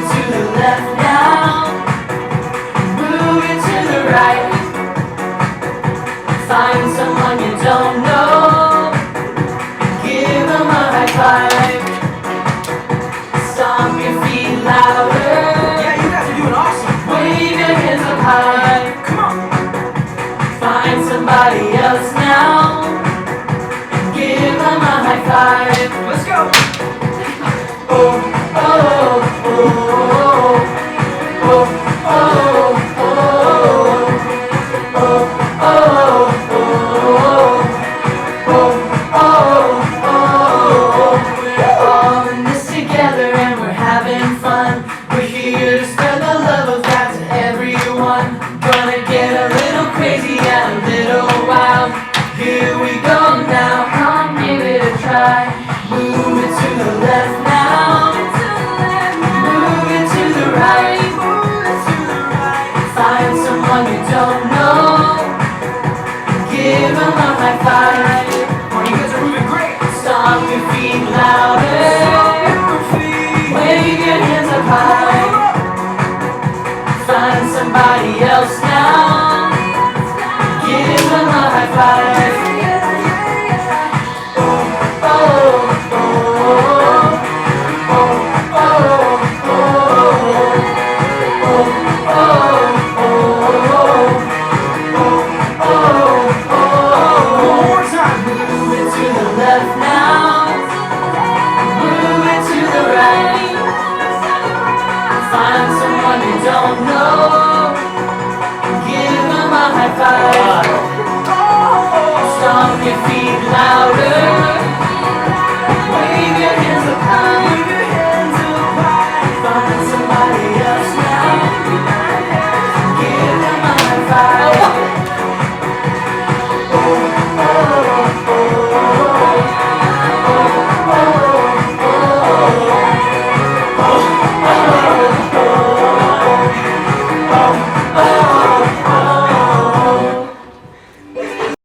it to the left now. Move it to the right. Find someone you don't know. Give them a high five. Stomp your feet louder. Yeah, you guys are doing awesome. Wave your hands up high. Come on. Find somebody else now. Give them a high five. Let's go. Oh, oh, oh, oh, oh, oh, we're all in this together and we're having fun. We're here to spread the love of God to everyone. Gonna get a little crazy and a little wild. Here we go now, come give it a try. Move it to the left now. Move it to the right. Find someone you don't know. Give them a high five. Oh, you guys are moving great. Stomp your feet louder. Wave your hands up high. Find somebody else now. Give them a high five. Oh, oh, oh, oh, oh, One more time. move it to the left now. Move it to the right. Find someone you don't know. Give them a high five. Stomp your feet louder.